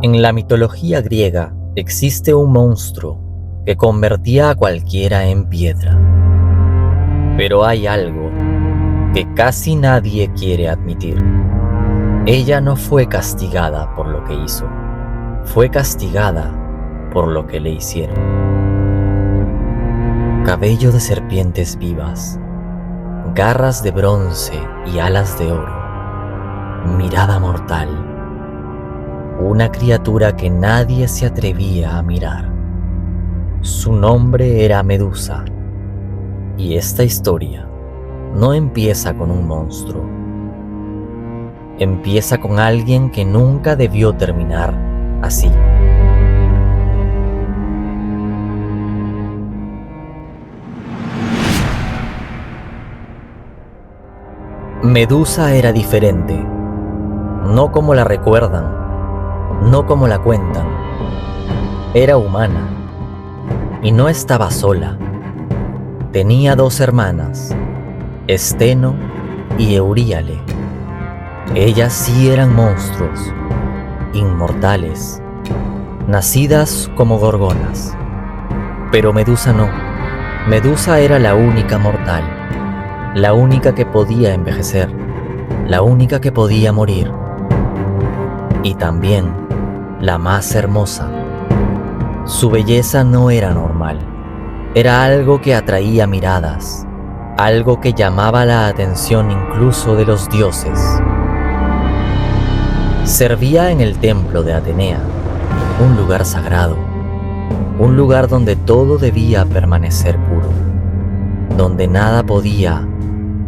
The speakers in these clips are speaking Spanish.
En la mitología griega existe un monstruo que convertía a cualquiera en piedra. Pero hay algo que casi nadie quiere admitir. Ella no fue castigada por lo que hizo, fue castigada por lo que le hicieron. Cabello de serpientes vivas, garras de bronce y alas de oro, mirada mortal, una criatura que nadie se atrevía a mirar. Su nombre era Medusa, y esta historia no empieza con un monstruo. Empieza con alguien que nunca debió terminar así. Medusa era diferente, no como la recuerdan, no como la cuentan. Era humana y no estaba sola. Tenía dos hermanas, Esteno y Euríale. Ellas sí eran monstruos, inmortales, nacidas como gorgonas. Pero Medusa no. Medusa era la única mortal, la única que podía envejecer, la única que podía morir. Y también la más hermosa. Su belleza no era normal, era algo que atraía miradas, algo que llamaba la atención incluso de los dioses. Servía en el templo de Atenea, un lugar sagrado, un lugar donde todo debía permanecer puro, donde nada podía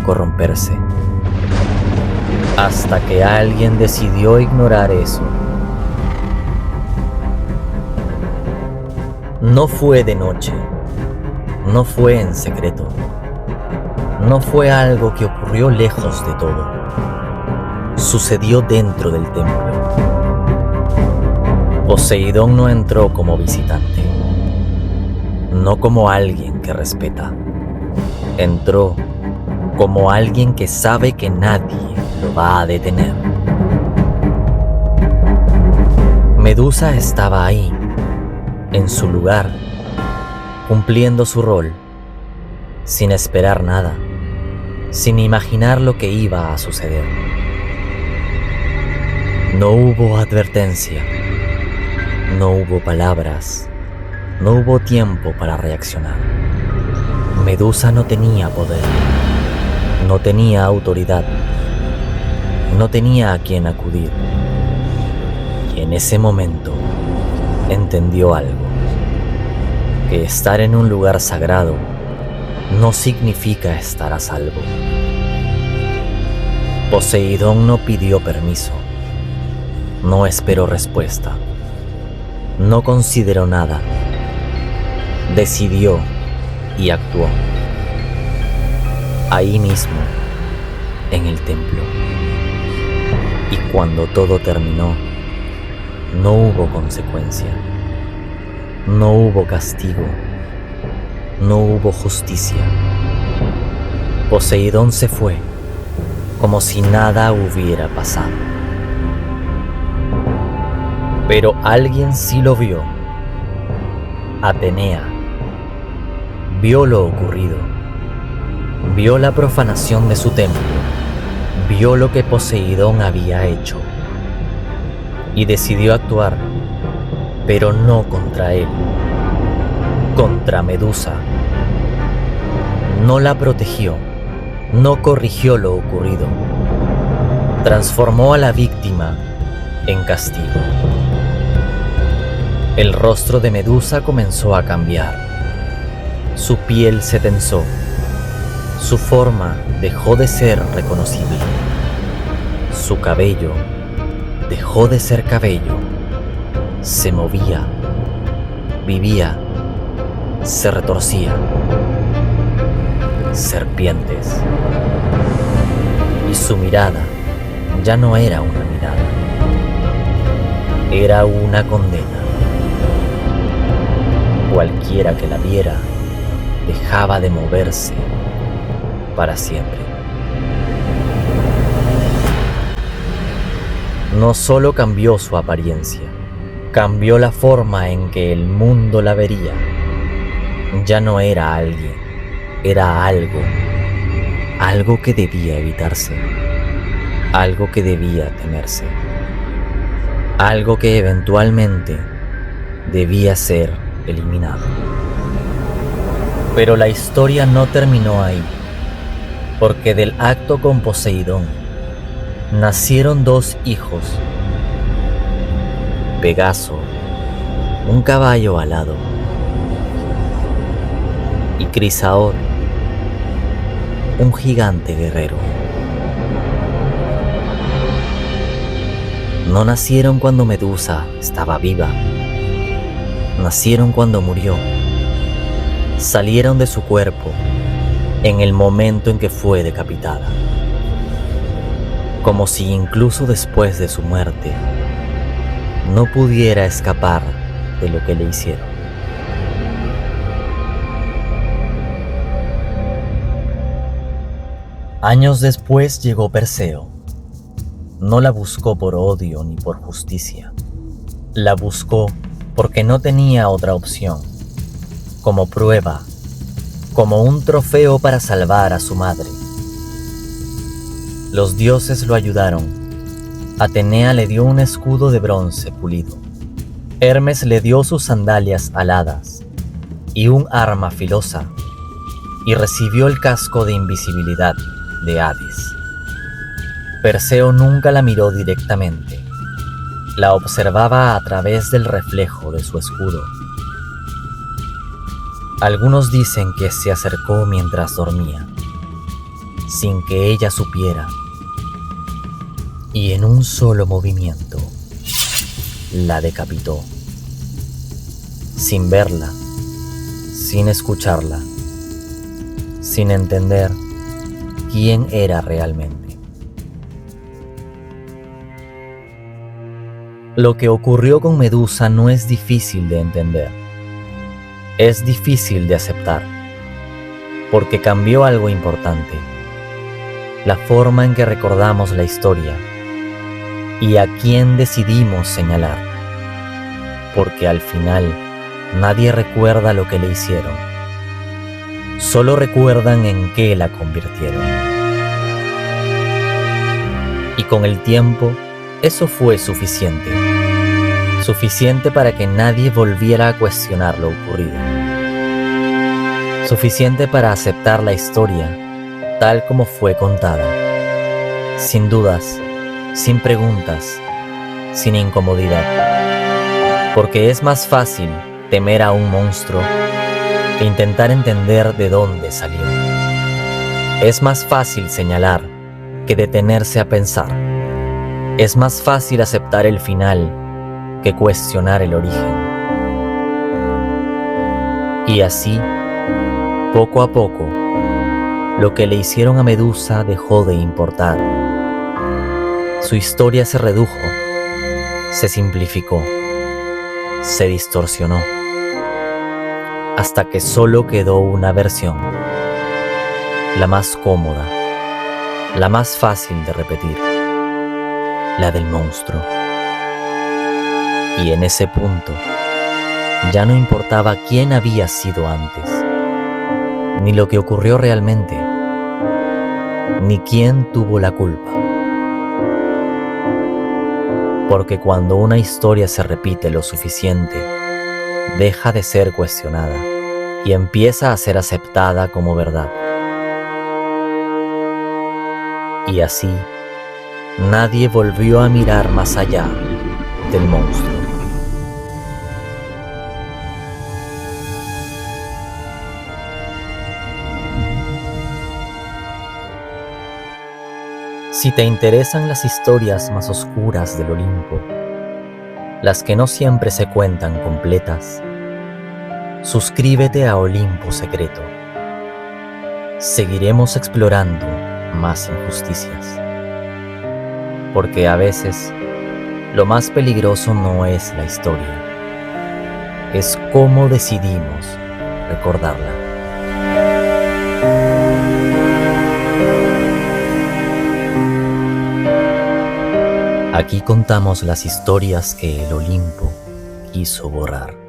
corromperse. Hasta que alguien decidió ignorar eso. No fue de noche, no fue en secreto, no fue algo que ocurrió lejos de todo. Sucedió dentro del templo. Poseidón no entró como visitante, no como alguien que respeta. Entró como alguien que sabe que nadie lo va a detener. Medusa estaba ahí, en su lugar, cumpliendo su rol, sin esperar nada, sin imaginar lo que iba a suceder. No hubo advertencia, no hubo palabras, no hubo tiempo para reaccionar. Medusa no tenía poder, no tenía autoridad, no tenía a quien acudir. Y en ese momento entendió algo, que estar en un lugar sagrado no significa estar a salvo. Poseidón no pidió permiso, no esperó respuesta, no consideró nada, decidió y actuó. Ahí mismo, en el templo. Y cuando todo terminó, no hubo consecuencia, no hubo castigo, no hubo justicia. Poseidón se fue, como si nada hubiera pasado. Pero alguien sí lo vio. Atenea vio lo ocurrido, vio la profanación de su templo, vio lo que Poseidón había hecho y decidió actuar, pero no contra él, contra Medusa. No la protegió, no corrigió lo ocurrido, transformó a la víctima en castigo. El rostro de Medusa comenzó a cambiar, su piel se tensó, su forma dejó de ser reconocible, su cabello dejó de ser cabello, se movía, vivía, se retorcía. Serpientes. Y su mirada ya no era una mirada, era una condena. Cualquiera que la viera dejaba de moverse para siempre. No solo cambió su apariencia, Cambió la forma en que el mundo la vería. Ya no era alguien, era algo, algo que debía evitarse, algo que debía temerse, algo que eventualmente debía ser eliminado. Pero la historia no terminó ahí, porque del acto con Poseidón nacieron dos hijos: Pegaso, un caballo alado, y Crisaor, un gigante guerrero. No nacieron cuando Medusa estaba viva, nacieron cuando murió. Salieron de su cuerpo en el momento en que fue decapitada, como si incluso después de su muerte no pudiera escapar de lo que le hicieron. Años después llegó Perseo. No la buscó por odio ni por justicia. La buscó porque no tenía otra opción, como prueba, como un trofeo para salvar a su madre. Los dioses lo ayudaron. Atenea le dio un escudo de bronce pulido. Hermes le dio sus sandalias aladas y un arma filosa, y recibió el casco de invisibilidad de Hades. Perseo nunca la miró directamente. La observaba a través del reflejo de su escudo. Algunos dicen que se acercó mientras dormía, sin que ella supiera, y en un solo movimiento la decapitó, sin verla, sin escucharla, sin entender quién era realmente. Lo que ocurrió con Medusa no es difícil de entender. Es difícil de aceptar, porque cambió algo importante: la forma en que recordamos la historia y a quién decidimos señalar, porque al final nadie recuerda lo que le hicieron, solo recuerdan en qué la convirtieron. Y con el tiempo, eso fue suficiente para que nadie volviera a cuestionar lo ocurrido, suficiente para aceptar la historia tal como fue contada, sin dudas, sin preguntas, sin incomodidad, porque es más fácil temer a un monstruo que intentar entender de dónde salió. Es más fácil señalar que detenerse a pensar. Es más fácil aceptar el final que cuestionar el origen. Y así, poco a poco, lo que le hicieron a Medusa dejó de importar. Su historia se redujo, se simplificó, se distorsionó, hasta que solo quedó una versión, la más cómoda, la más fácil de repetir, la del monstruo. Y en ese punto, ya no importaba quién había sido antes, ni lo que ocurrió realmente, ni quién tuvo la culpa. Porque cuando una historia se repite lo suficiente, deja de ser cuestionada y empieza a ser aceptada como verdad. Y así, nadie volvió a mirar más allá del monstruo. Si te interesan las historias más oscuras del Olimpo, las que no siempre se cuentan completas, suscríbete a Olimpo Secreto. Seguiremos explorando más injusticias, porque a veces lo más peligroso no es la historia, es cómo decidimos recordarla. Aquí contamos las historias que el Olimpo quiso borrar.